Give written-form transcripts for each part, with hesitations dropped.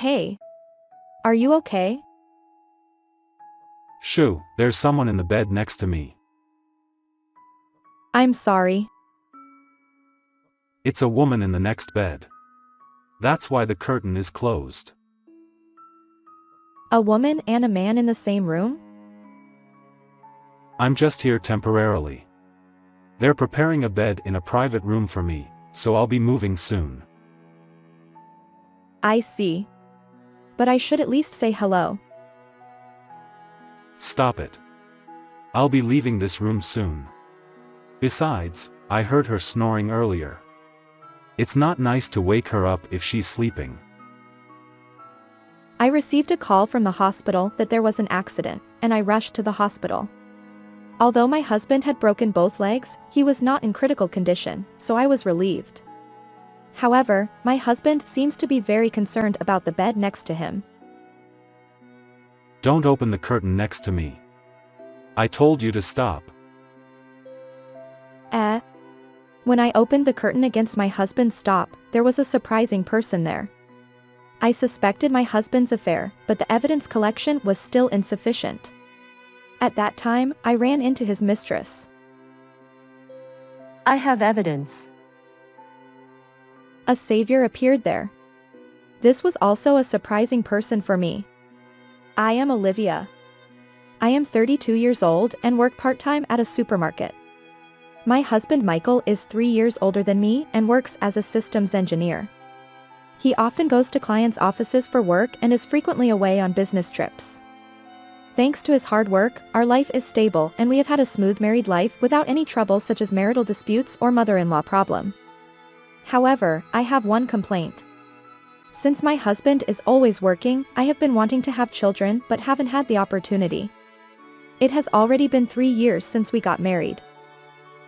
Hey. Are you okay? Shoo, there's someone in the bed next to me. I'm sorry. It's a woman in the next bed. That's why the curtain is closed. A woman and a man in the same room? I'm just here temporarily. They're preparing a bed in a private room for me, so I'll be moving soon. I see. But I should at least say hello. Stop it. I'll be leaving this room soon. Besides, I heard her snoring earlier. It's not nice to wake her up if she's sleeping. I received a call from the hospital that there was an accident, and I rushed to the hospital. Although my husband had broken both legs, he was not in critical condition, so I was relieved. However, my husband seems to be very concerned about the bed next to him. Don't open the curtain next to me. I told you to stop. When I opened the curtain against my husband's stop, there was a surprising person there. I suspected my husband's affair, but the evidence collection was still insufficient. At that time, I ran into his mistress. I have evidence. A savior appeared there. This was also a surprising person for me. I am Olivia. I am 32 years old and work part-time at a supermarket. My husband Michael is 3 years older than me and works as a systems engineer. He often goes to clients' offices for work and is frequently away on business trips. Thanks to his hard work, our life is stable and we have had a smooth married life without any trouble such as marital disputes or mother-in-law problem. However, I have one complaint. Since my husband is always working, I have been wanting to have children but haven't had the opportunity. It has already been 3 years since we got married.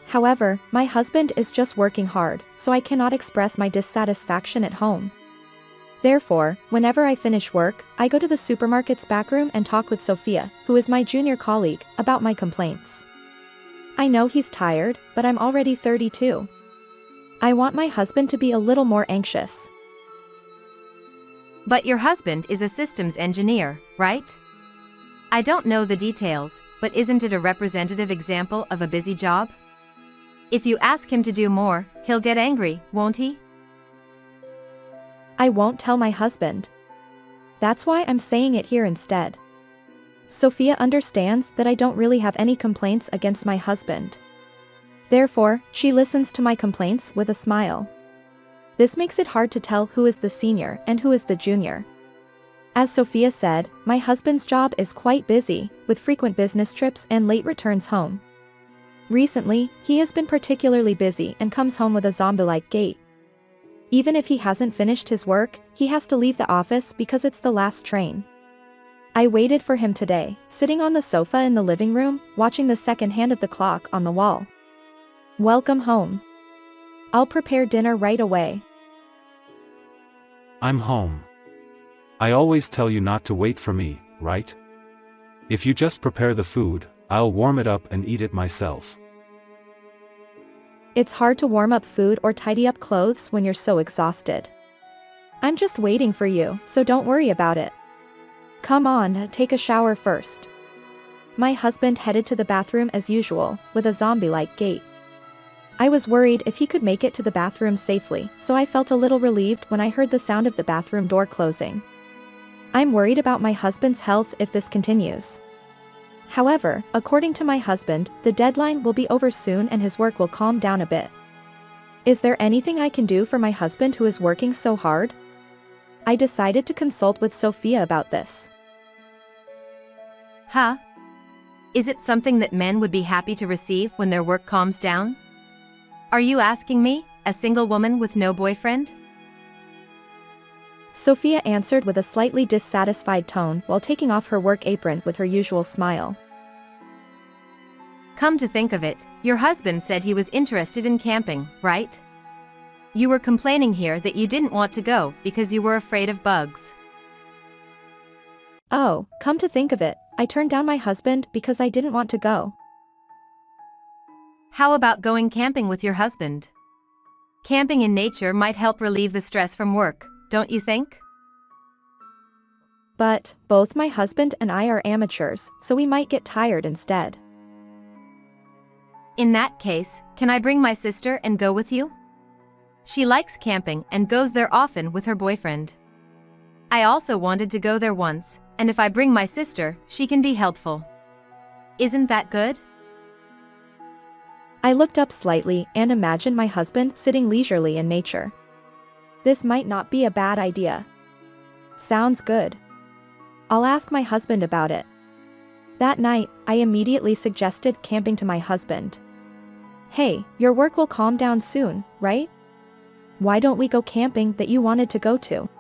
However, my husband is just working hard, so I cannot express my dissatisfaction at home. Therefore, whenever I finish work, I go to the supermarket's backroom and talk with Sophia, who is my junior colleague, about my complaints. I know he's tired, but I'm already 32. I want my husband to be a little more anxious. But your husband is a systems engineer, right? I don't know the details, but isn't it a representative example of a busy job? If you ask him to do more, he'll get angry, won't he? I won't tell my husband. That's why I'm saying it here instead. Sophia understands that I don't really have any complaints against my husband. Therefore, she listens to my complaints with a smile. This makes it hard to tell who is the senior and who is the junior. As Sophia said, my husband's job is quite busy, with frequent business trips and late returns home. Recently, he has been particularly busy and comes home with a zombie-like gait. Even if he hasn't finished his work, he has to leave the office because it's the last train. I waited for him today, sitting on the sofa in the living room, watching the second hand of the clock on the wall. Welcome home. I'll prepare dinner right away. I'm home. I always tell you not to wait for me, right? If you just prepare the food, I'll warm it up and eat it myself. It's hard to warm up food or tidy up clothes when you're so exhausted. I'm just waiting for you, so don't worry about it. Come on, take a shower first. My husband headed to the bathroom as usual, with a zombie-like gait. I was worried if he could make it to the bathroom safely, so I felt a little relieved when I heard the sound of the bathroom door closing. I'm worried about my husband's health if this continues. However, according to my husband, the deadline will be over soon and his work will calm down a bit. Is there anything I can do for my husband who is working so hard? I decided to consult with Sophia about this. Huh? Is it something that men would be happy to receive when their work calms down? Are you asking me, a single woman with no boyfriend? Sophia answered with a slightly dissatisfied tone while taking off her work apron with her usual smile. Come to think of it, your husband said he was interested in camping, right? You were complaining here that you didn't want to go because you were afraid of bugs. Oh, come to think of it, I turned down my husband because I didn't want to go. How about going camping with your husband? Camping in nature might help relieve the stress from work, don't you think? But, both my husband and I are amateurs, so we might get tired instead. In that case, can I bring my sister and go with you? She likes camping and goes there often with her boyfriend. I also wanted to go there once, and if I bring my sister, she can be helpful. Isn't that good? I looked up slightly and imagined my husband sitting leisurely in nature. This might not be a bad idea. Sounds good. I'll ask my husband about it. That night, I immediately suggested camping to my husband. Hey, your work will calm down soon, right? Why don't we go camping that you wanted to go to?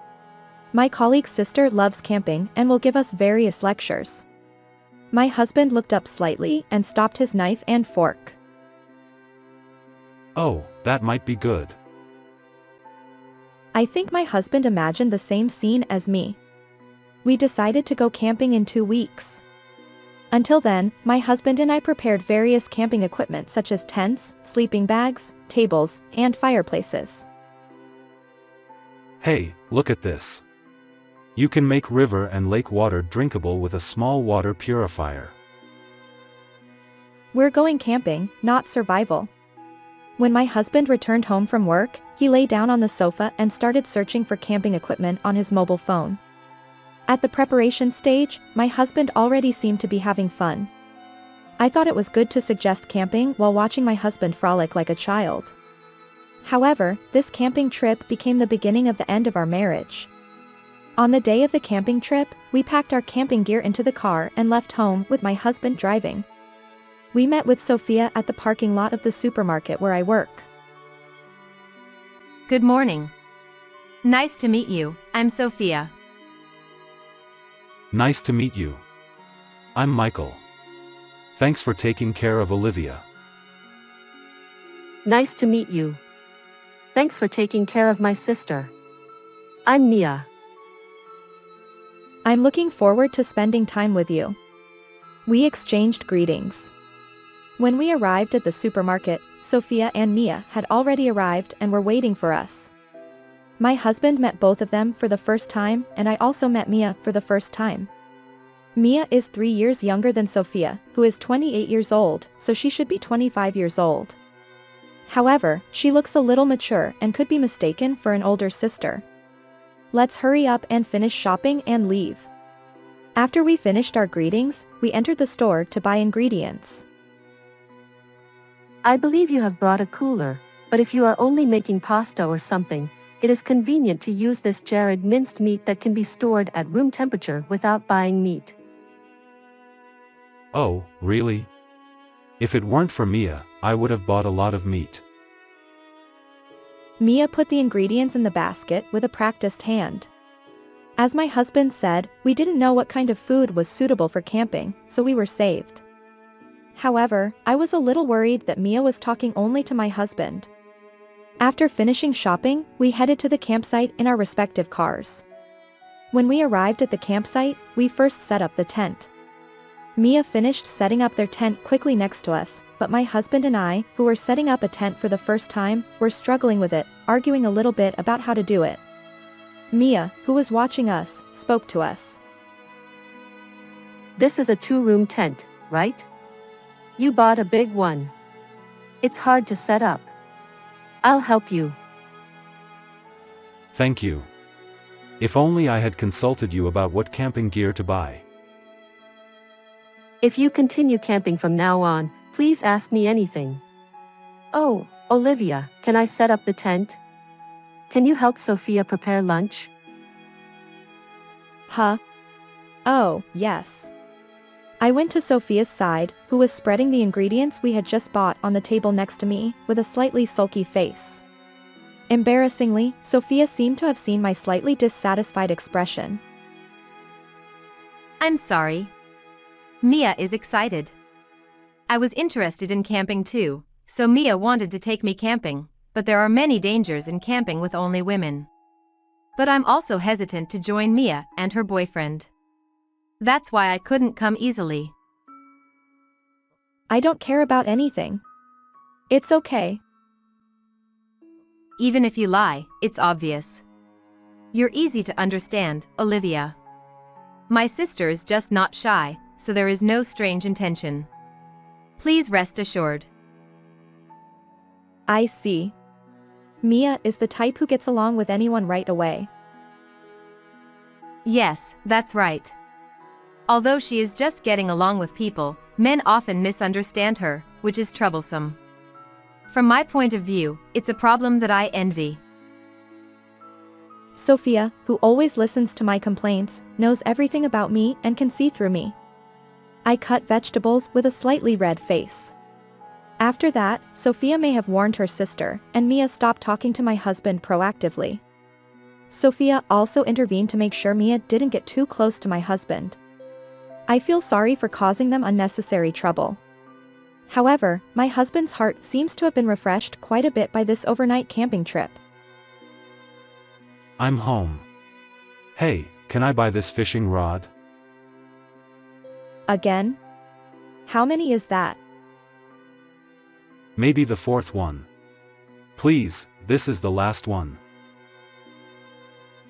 My colleague's sister loves camping and will give us various lectures. My husband looked up slightly and stopped his knife and fork. Oh, that might be good. I think my husband imagined the same scene as me. We decided to go camping in 2 weeks. Until then, my husband and I prepared various camping equipment such as tents, sleeping bags, tables, and fireplaces. Hey, look at this. You can make river and lake water drinkable with a small water purifier. We're going camping, not survival. When my husband returned home from work, he lay down on the sofa and started searching for camping equipment on his mobile phone. At the preparation stage, my husband already seemed to be having fun. I thought it was good to suggest camping while watching my husband frolic like a child. However, this camping trip became the beginning of the end of our marriage. On the day of the camping trip, we packed our camping gear into the car and left home with my husband driving. We met with Sophia at the parking lot of the supermarket where I work. Good morning. Nice to meet you, I'm Sophia. Nice to meet you. I'm Michael. Thanks for taking care of Olivia. Nice to meet you. Thanks for taking care of my sister. I'm Mia. I'm looking forward to spending time with you. We exchanged greetings. When we arrived at the supermarket, Sophia and Mia had already arrived and were waiting for us. My husband met both of them for the first time, and I also met Mia for the first time. Mia is 3 years younger than Sophia, who is 28 years old, so she should be 25 years old. However, she looks a little mature and could be mistaken for an older sister. Let's hurry up and finish shopping and leave. After we finished our greetings, we entered the store to buy ingredients. I believe you have brought a cooler, but if you are only making pasta or something, it is convenient to use this jarred minced meat that can be stored at room temperature without buying meat. Oh, really? If it weren't for Mia, I would have bought a lot of meat. Mia put the ingredients in the basket with a practiced hand. As my husband said, we didn't know what kind of food was suitable for camping, so we were saved. However, I was a little worried that Mia was talking only to my husband. After finishing shopping, we headed to the campsite in our respective cars. When we arrived at the campsite, we first set up the tent. Mia finished setting up their tent quickly next to us, but my husband and I, who were setting up a tent for the first time, were struggling with it, arguing a little bit about how to do it. Mia, who was watching us, spoke to us. This is a 2-room tent, right? You bought a big one. It's hard to set up. I'll help you. Thank you. If only I had consulted you about what camping gear to buy. If you continue camping from now on, please ask me anything. Oh, Olivia, can I set up the tent? Can you help Sophia prepare lunch? Huh? Oh, yes. I went to Sophia's side, who was spreading the ingredients we had just bought on the table next to me, with a slightly sulky face. Embarrassingly, Sophia seemed to have seen my slightly dissatisfied expression. I'm sorry. Mia is excited. I was interested in camping too, so Mia wanted to take me camping, but there are many dangers in camping with only women. But I'm also hesitant to join Mia and her boyfriend. That's why I couldn't come easily. I don't care about anything. It's okay. Even if you lie, it's obvious. You're easy to understand, Olivia. My sister's just not shy, so there is no strange intention. Please rest assured. I see. Mia is the type who gets along with anyone right away. Yes, that's right. Although she is just getting along with people, men often misunderstand her, which is troublesome. From my point of view, it's a problem that I envy. Sophia, who always listens to my complaints, knows everything about me and can see through me. I cut vegetables with a slightly red face. After that, Sophia may have warned her sister, and Mia stopped talking to my husband proactively. Sophia also intervened to make sure Mia didn't get too close to my husband. I feel sorry for causing them unnecessary trouble. However, my husband's heart seems to have been refreshed quite a bit by this overnight camping trip. I'm home. Hey, can I buy this fishing rod? Again? How many is that? Maybe the fourth one. Please, this is the last one.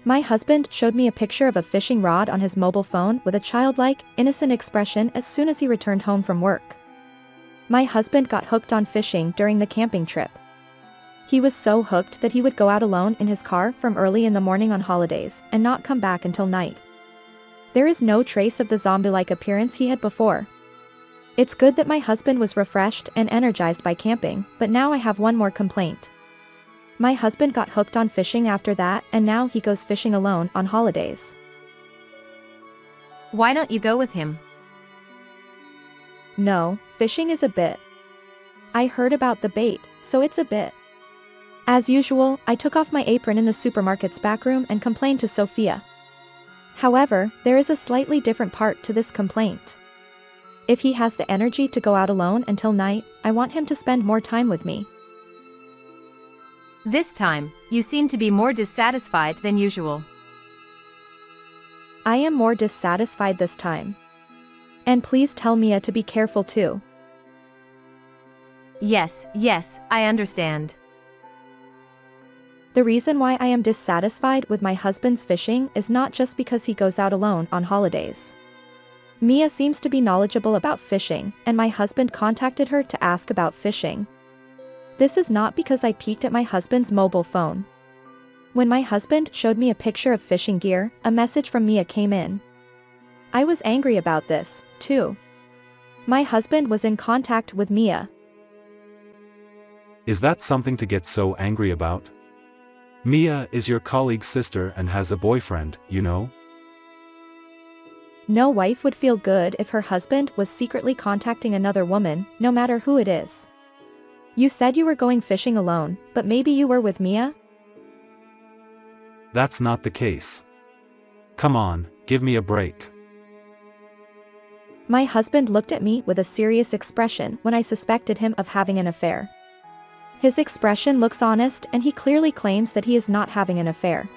My husband showed me a picture of a fishing rod on his mobile phone with a childlike, innocent expression as soon as he returned home from work. My husband got hooked on fishing during the camping trip. He was so hooked that he would go out alone in his car from early in the morning on holidays and not come back until night. There is no trace of the zombie-like appearance he had before. It's good that my husband was refreshed and energized by camping, but now I have one more complaint. My husband got hooked on fishing after that, and now he goes fishing alone on holidays. Why don't you go with him? No, fishing is a bit. I heard about the bait, so it's a bit. As usual, I took off my apron in the supermarket's back room and complained to Sophia. However, there is a slightly different part to this complaint. If he has the energy to go out alone until night, I want him to spend more time with me. This time, you seem to be more dissatisfied than usual. I am more dissatisfied this time. And please tell Mia to be careful too. Yes, I understand. The reason why I am dissatisfied with my husband's fishing is not just because he goes out alone on holidays. Mia seems to be knowledgeable about fishing, and my husband contacted her to ask about fishing. This is not because I peeked at my husband's mobile phone. When my husband showed me a picture of fishing gear, a message from Mia came in. I was angry about this, too. My husband was in contact with Mia. Is that something to get so angry about? Mia is your colleague's sister and has a boyfriend, you know? No wife would feel good if her husband was secretly contacting another woman, no matter who it is. You said you were going fishing alone, but maybe you were with Mia? That's not the case. Come on, give me a break. My husband looked at me with a serious expression when I suspected him of having an affair. His expression looks honest, and he clearly claims that he is not having an affair.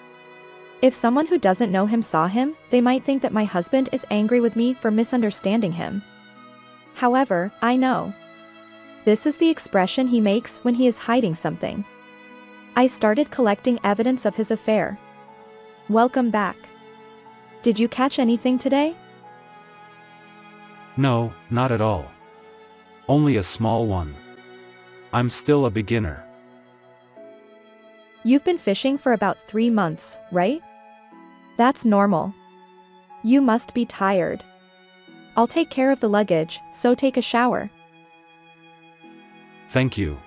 If someone who doesn't know him saw him, they might think that my husband is angry with me for misunderstanding him. However, I know. This is the expression he makes when he is hiding something. I started collecting evidence of his affair. Welcome back. Did you catch anything today? No, not at all. Only a small one. I'm still a beginner. You've been fishing for about 3 months, right? That's normal. You must be tired. I'll take care of the luggage, so take a shower. Thank you.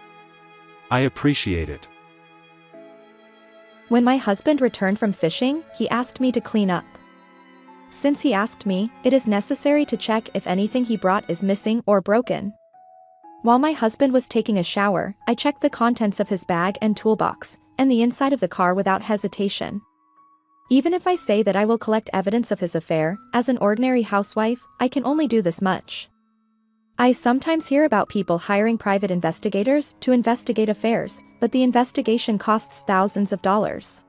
I appreciate it. When my husband returned from fishing, he asked me to clean up. Since he asked me, it is necessary to check if anything he brought is missing or broken. While my husband was taking a shower, I checked the contents of his bag and toolbox, and the inside of the car without hesitation. Even if I say that I will collect evidence of his affair, as an ordinary housewife, I can only do this much. I sometimes hear about people hiring private investigators to investigate affairs, but the investigation costs thousands of dollars.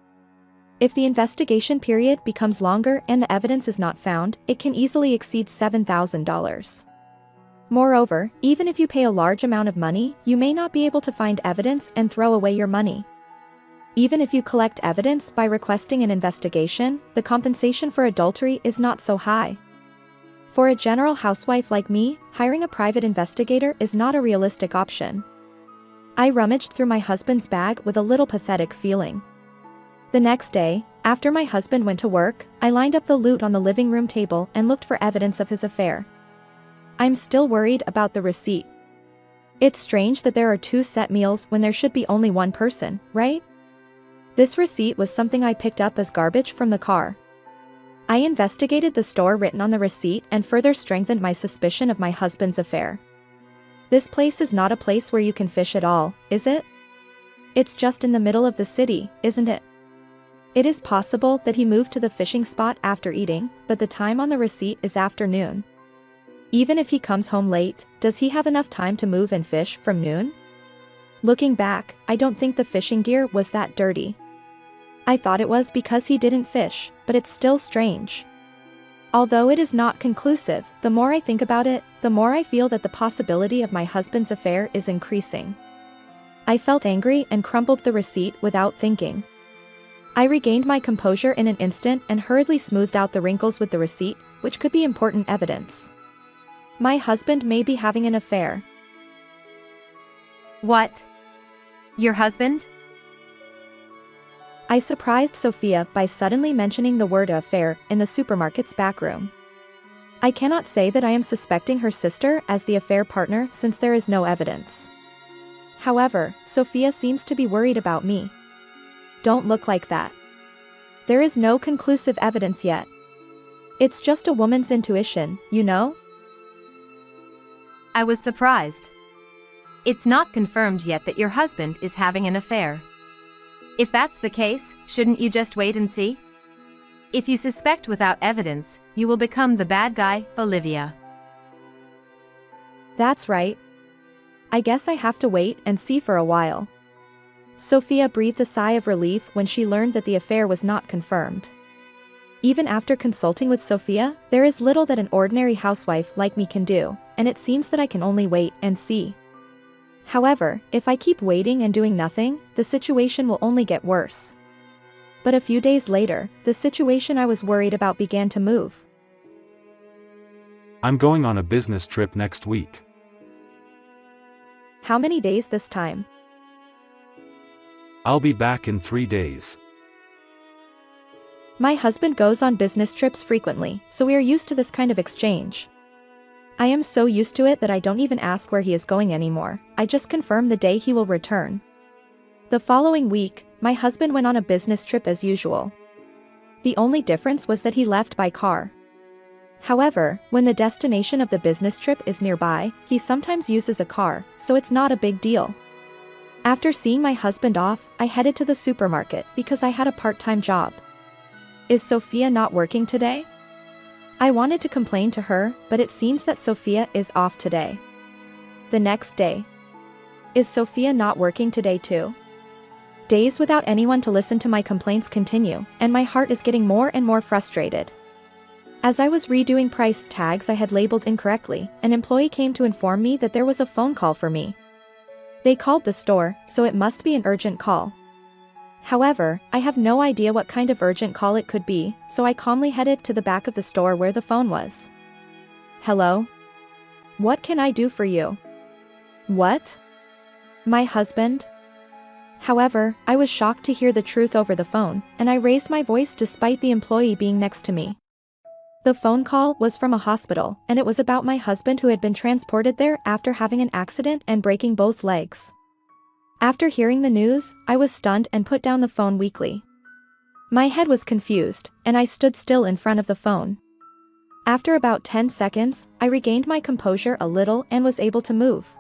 If the investigation period becomes longer and the evidence is not found, it can easily exceed $7,000. Moreover, even if you pay a large amount of money, you may not be able to find evidence and throw away your money. Even if you collect evidence by requesting an investigation, the compensation for adultery is not so high. For a general housewife like me, hiring a private investigator is not a realistic option. I rummaged through my husband's bag with a little pathetic feeling. The next day, after my husband went to work, I lined up the loot on the living room table and looked for evidence of his affair. I'm still worried about the receipt. It's strange that there are 2 set meals when there should be only 1 person, right? This receipt was something I picked up as garbage from the car. I investigated the store written on the receipt and further strengthened my suspicion of my husband's affair. This place is not a place where you can fish at all, is it? It's just in the middle of the city, isn't it? It is possible that he moved to the fishing spot after eating, but the time on the receipt is afternoon. Even if he comes home late, does he have enough time to move and fish from noon? Looking back, I don't think the fishing gear was that dirty. I thought it was because he didn't fish, but it's still strange. Although it is not conclusive, the more I think about it, the more I feel that the possibility of my husband's affair is increasing. I felt angry and crumpled the receipt without thinking. I regained my composure in an instant and hurriedly smoothed out the wrinkles with the receipt, which could be important evidence. My husband may be having an affair. What? Your husband? I surprised Sophia by suddenly mentioning the word affair in the supermarket's back room. I cannot say that I am suspecting her sister as the affair partner since there is no evidence. However, Sophia seems to be worried about me. Don't look like that. There is no conclusive evidence yet. It's just a woman's intuition, you know? I was surprised. It's not confirmed yet that your husband is having an affair. If that's the case, shouldn't you just wait and see? If you suspect without evidence, you will become the bad guy, Olivia. That's right. I guess I have to wait and see for a while. Sophia breathed a sigh of relief when she learned that the affair was not confirmed. Even after consulting with Sophia, there is little that an ordinary housewife like me can do, and it seems that I can only wait and see. However, if I keep waiting and doing nothing, the situation will only get worse. But a few days later, the situation I was worried about began to move. I'm going on a business trip next week. How many days this time? I'll be back in 3 days. My husband goes on business trips frequently, so we are used to this kind of exchange. I am so used to it that I don't even ask where he is going anymore, I just confirm the day he will return. The following week, my husband went on a business trip as usual. The only difference was that he left by car. However, when the destination of the business trip is nearby, he sometimes uses a car, so it's not a big deal. After seeing my husband off, I headed to the supermarket because I had a part-time job. Is Sophia not working today? I wanted to complain to her, but it seems that Sophia is off today. The next day. Is Sophia not working today too? Days without anyone to listen to my complaints continue, and my heart is getting more and more frustrated. As I was redoing price tags I had labeled incorrectly, an employee came to inform me that there was a phone call for me. They called the store, so it must be an urgent call. However, I have no idea what kind of urgent call it could be, so I calmly headed to the back of the store where the phone was. Hello? What can I do for you? What? My husband? However, I was shocked to hear the truth over the phone, and I raised my voice despite the employee being next to me. The phone call was from a hospital, and it was about my husband who had been transported there after having an accident and breaking both legs. After hearing the news, I was stunned and put down the phone weakly. My head was confused, and I stood still in front of the phone. After about 10 seconds, I regained my composure a little and was able to move.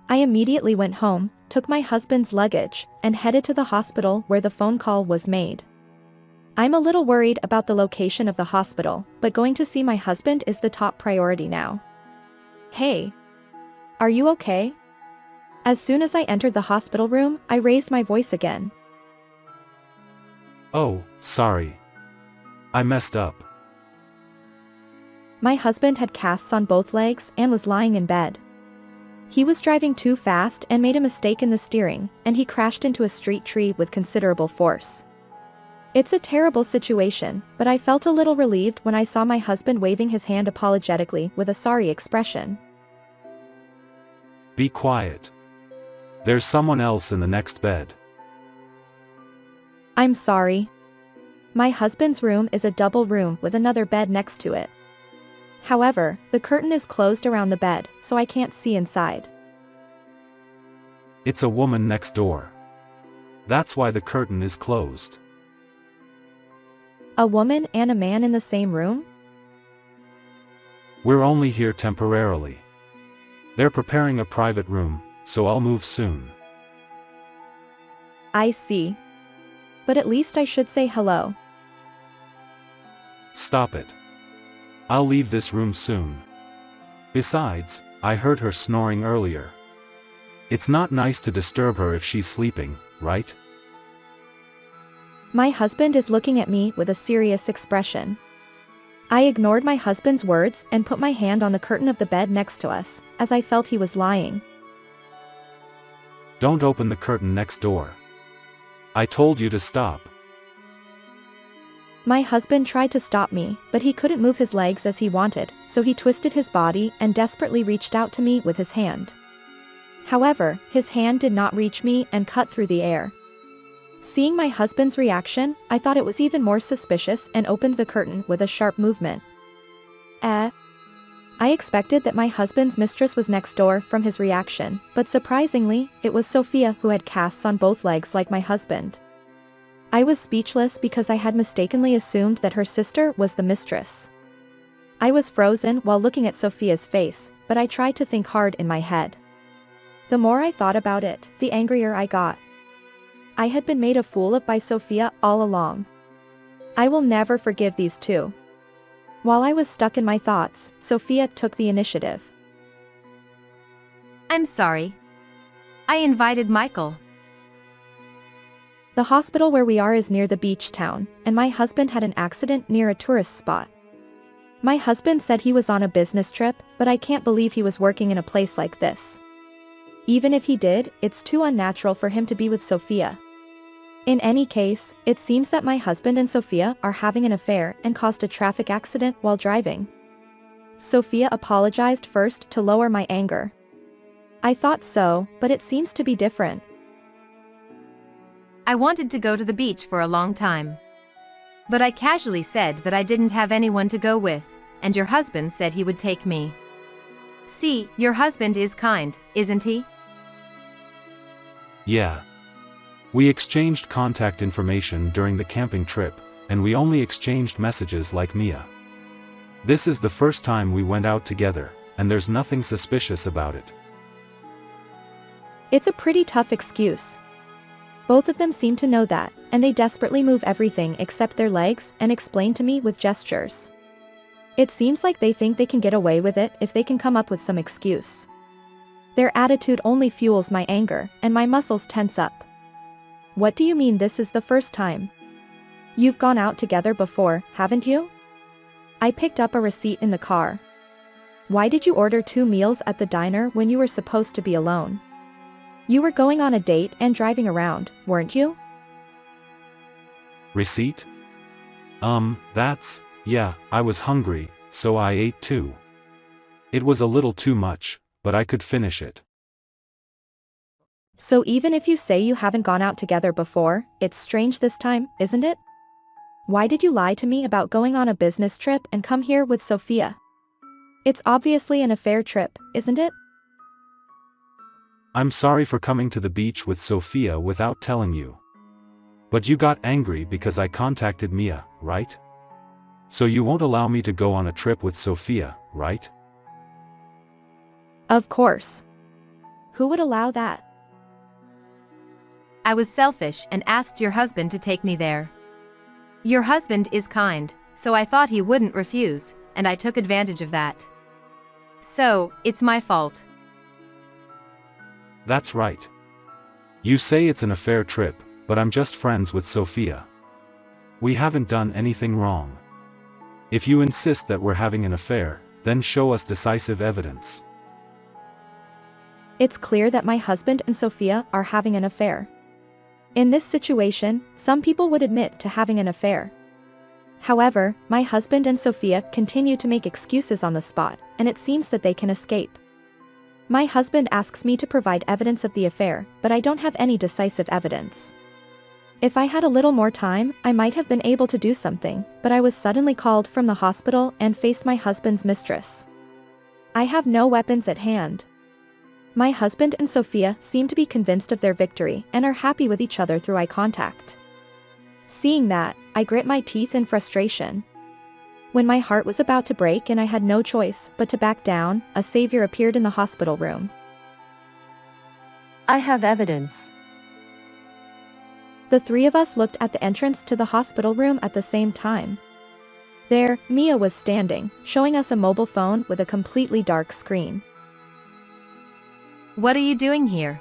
I immediately went home, took my husband's luggage, and headed to the hospital where the phone call was made. I'm a little worried about the location of the hospital, but going to see my husband is the top priority now. Hey. Are you okay? As soon as I entered the hospital room, I raised my voice again. Oh, sorry. I messed up. My husband had casts on both legs and was lying in bed. He was driving too fast and made a mistake in the steering, and he crashed into a street tree with considerable force. It's a terrible situation, but I felt a little relieved when I saw my husband waving his hand apologetically with a sorry expression. Be quiet. There's someone else in the next bed. I'm sorry. My husband's room is a double room with another bed next to it. However, the curtain is closed around the bed, so I can't see inside. It's a woman next door. That's why the curtain is closed. A woman and a man in the same room? We're only here temporarily. They're preparing a private room, so I'll move soon. I see. But at least I should say hello. Stop it. I'll leave this room soon. Besides, I heard her snoring earlier. It's not nice to disturb her if she's sleeping, right? My husband is looking at me with a serious expression. I ignored my husband's words and put my hand on the curtain of the bed next to us, as I felt he was lying. Don't open the curtain next door. I told you to stop. My husband tried to stop me, but he couldn't move his legs as he wanted, so he twisted his body and desperately reached out to me with his hand. However, his hand did not reach me and cut through the air. Seeing my husband's reaction, I thought it was even more suspicious and opened the curtain with a sharp movement. I expected that my husband's mistress was next door from his reaction, but surprisingly, it was Sophia who had casts on both legs like my husband. I was speechless because I had mistakenly assumed that her sister was the mistress. I was frozen while looking at Sophia's face, but I tried to think hard in my head. The more I thought about it, the angrier I got. I had been made a fool of by Sophia all along. I will never forgive these two. While I was stuck in my thoughts, Sophia took the initiative. I'm sorry. I invited Michael. The hospital where we are is near the beach town, and my husband had an accident near a tourist spot. My husband said he was on a business trip, but I can't believe he was working in a place like this. Even if he did, it's too unnatural for him to be with Sophia. In any case, it seems that my husband and Sophia are having an affair and caused a traffic accident while driving. Sophia apologized first to lower my anger. I thought so, but it seems to be different. I wanted to go to the beach for a long time. But I casually said that I didn't have anyone to go with, and your husband said he would take me. See, your husband is kind, isn't he? Yeah. We exchanged contact information during the camping trip, and we only exchanged messages like Mia. This is the first time we went out together, and there's nothing suspicious about it. It's a pretty tough excuse. Both of them seem to know that, and they desperately move everything except their legs and explain to me with gestures. It seems like they think they can get away with it if they can come up with some excuse. Their attitude only fuels my anger, and my muscles tense up. What do you mean this is the first time? You've gone out together before, haven't you? I picked up a receipt in the car. Why did you order 2 meals at the diner when you were supposed to be alone? You were going on a date and driving around, weren't you? Receipt? Yeah, I was hungry, so I ate too. It was a little too much, but I could finish it. So even if you say you haven't gone out together before, it's strange this time, isn't it? Why did you lie to me about going on a business trip and come here with Sophia? It's obviously an affair trip, isn't it? I'm sorry for coming to the beach with Sophia without telling you. But you got angry because I contacted Mia, right? So you won't allow me to go on a trip with Sophia, right? Of course. Who would allow that? I was selfish and asked your husband to take me there. Your husband is kind, so I thought he wouldn't refuse, and I took advantage of that. So, it's my fault. That's right. You say it's an affair trip, but I'm just friends with Sophia. We haven't done anything wrong. If you insist that we're having an affair, then show us decisive evidence. It's clear that my husband and Sophia are having an affair. In this situation, some people would admit to having an affair. However, my husband and Sophia continue to make excuses on the spot, and it seems that they can escape. My husband asks me to provide evidence of the affair, but I don't have any decisive evidence. If I had a little more time, I might have been able to do something, but I was suddenly called from the hospital and faced my husband's mistress. I have no weapons at hand. My husband and Sophia seem to be convinced of their victory and are happy with each other through eye contact. Seeing that, I grit my teeth in frustration. When my heart was about to break and I had no choice but to back down, a savior appeared in the hospital room. I have evidence. The three of us looked at the entrance to the hospital room at the same time. There, Mia was standing, showing us a mobile phone with a completely dark screen. What are you doing here?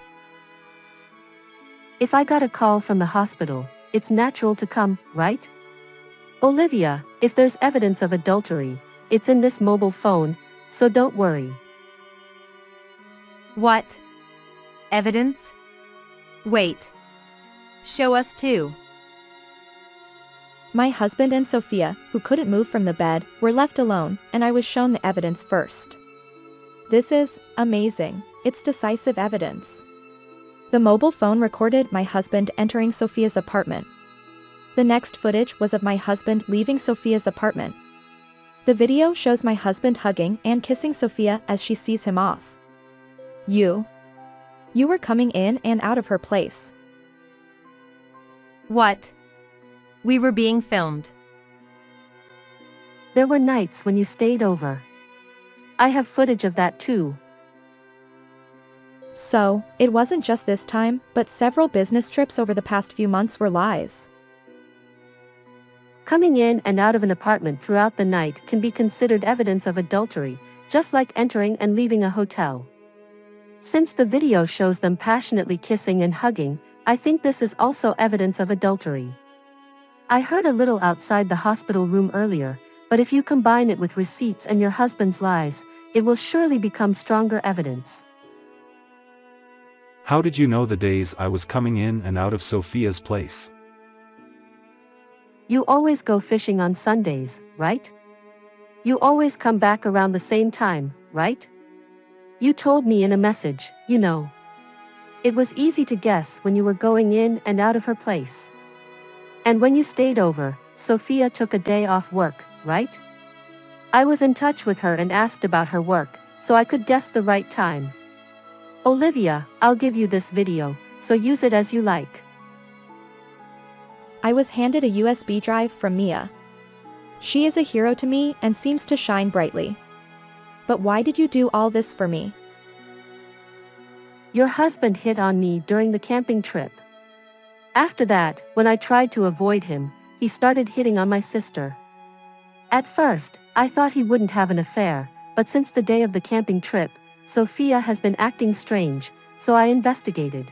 If I got a call from the hospital, it's natural to come, right? Olivia, if there's evidence of adultery, it's in this mobile phone, so don't worry. What? Evidence? Wait. Show us too. My husband and Sophia, who couldn't move from the bed, were left alone, and I was shown the evidence first. This is amazing. It's decisive evidence. The mobile phone recorded my husband entering Sophia's apartment. The next footage was of my husband leaving Sophia's apartment. The video shows my husband hugging and kissing Sophia as she sees him off. You were coming in and out of her place. What? We were being filmed. There were nights when you stayed over. I have footage of that too. So, it wasn't just this time, but several business trips over the past few months were lies. Coming in and out of an apartment throughout the night can be considered evidence of adultery, just like entering and leaving a hotel. Since the video shows them passionately kissing and hugging, I think this is also evidence of adultery. I heard a little outside the hospital room earlier, but if you combine it with receipts and your husband's lies, it will surely become stronger evidence. How did you know the days I was coming in and out of Sophia's place? You always go fishing on Sundays, right? You always come back around the same time, right? You told me in a message, you know. It was easy to guess when you were going in and out of her place. And when you stayed over, Sophia took a day off work, right? I was in touch with her and asked about her work, so I could guess the right time. Olivia, I'll give you this video, so use it as you like. I was handed a USB drive from Mia. She is a hero to me and seems to shine brightly. But why did you do all this for me? Your husband hit on me during the camping trip. After that, when I tried to avoid him, he started hitting on my sister. At first, I thought he wouldn't have an affair, but since the day of the camping trip, Sophia has been acting strange, so I investigated.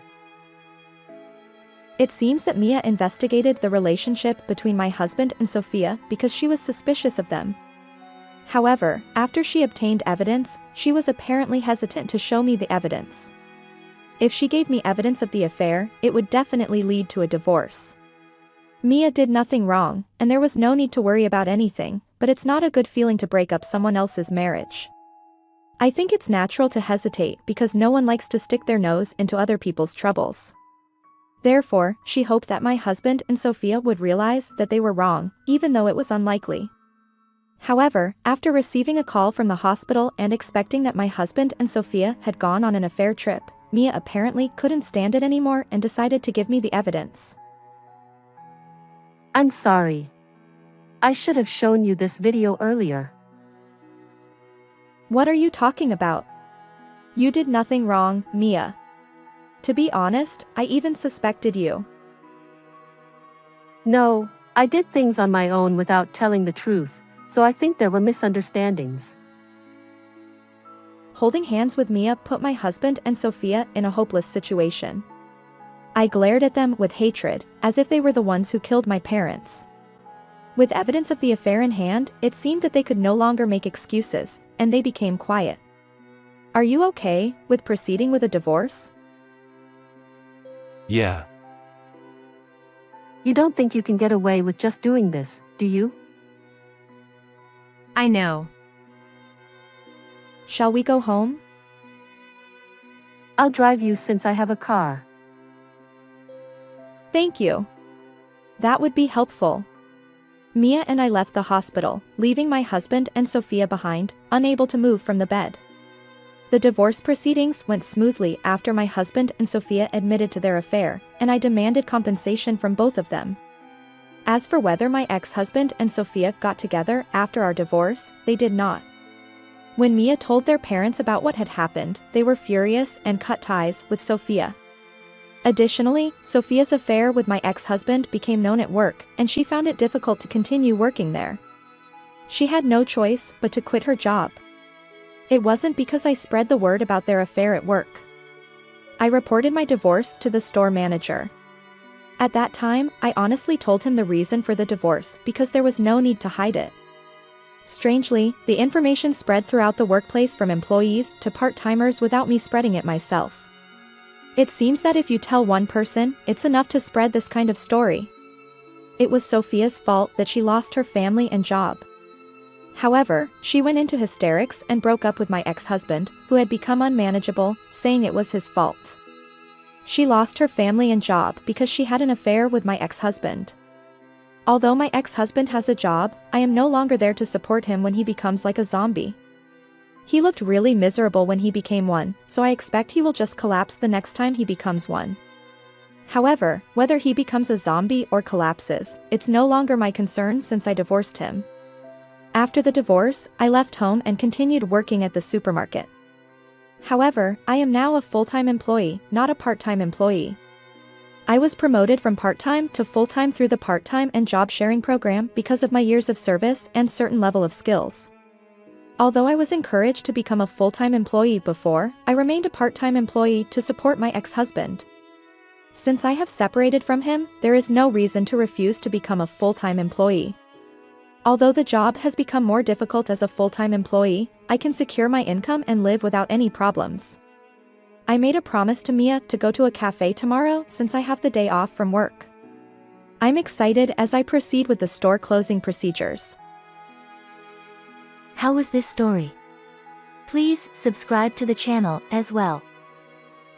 It seems that Mia investigated the relationship between my husband and Sophia because she was suspicious of them. However, after she obtained evidence, she was apparently hesitant to show me the evidence. If she gave me evidence of the affair, it would definitely lead to a divorce. Mia did nothing wrong, and there was no need to worry about anything, but it's not a good feeling to break up someone else's marriage. I think it's natural to hesitate because no one likes to stick their nose into other people's troubles. Therefore, she hoped that my husband and Sophia would realize that they were wrong, even though it was unlikely. However, after receiving a call from the hospital and expecting that my husband and Sophia had gone on an affair trip, Mia apparently couldn't stand it anymore and decided to give me the evidence. I'm sorry. I should have shown you this video earlier. What are you talking about? You did nothing wrong, Mia. To be honest, I even suspected you. No, I did things on my own without telling the truth, so I think there were misunderstandings. Holding hands with Mia put my husband and Sophia in a hopeless situation. I glared at them with hatred, as if they were the ones who killed my parents. With evidence of the affair in hand, it seemed that they could no longer make excuses, and they became quiet. Are you okay with proceeding with a divorce? Yeah. You don't think you can get away with just doing this, do you? I know. Shall we go home? I'll drive you since I have a car. Thank you. That would be helpful. Mia and I left the hospital, leaving my husband and Sophia behind, unable to move from the bed. The divorce proceedings went smoothly after my husband and Sophia admitted to their affair, and I demanded compensation from both of them. As for whether my ex-husband and Sophia got together after our divorce, they did not. When Mia told their parents about what had happened, they were furious and cut ties with Sophia. Additionally, Sophia's affair with my ex-husband became known at work, and she found it difficult to continue working there. She had no choice but to quit her job. It wasn't because I spread the word about their affair at work. I reported my divorce to the store manager. At that time, I honestly told him the reason for the divorce because there was no need to hide it. Strangely, the information spread throughout the workplace from employees to part-timers without me spreading it myself. It seems that if you tell one person, it's enough to spread this kind of story. It was Sophia's fault that she lost her family and job. However, she went into hysterics and broke up with my ex-husband, who had become unmanageable, saying it was his fault. She lost her family and job because she had an affair with my ex-husband. Although my ex-husband has a job, I am no longer there to support him when he becomes like a zombie. He looked really miserable when he became one, so I expect he will just collapse the next time he becomes one. However, whether he becomes a zombie or collapses, it's no longer my concern since I divorced him. After the divorce, I left home and continued working at the supermarket. However, I am now a full-time employee, not a part-time employee. I was promoted from part-time to full-time through the part-time and job-sharing program because of my years of service and certain level of skills. Although I was encouraged to become a full-time employee before, I remained a part-time employee to support my ex-husband. Since I have separated from him, there is no reason to refuse to become a full-time employee. Although the job has become more difficult as a full-time employee, I can secure my income and live without any problems. I made a promise to Mia to go to a cafe tomorrow since I have the day off from work. I'm excited as I proceed with the store closing procedures. How was this story? Please subscribe to the channel as well.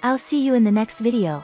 I'll see you in the next video.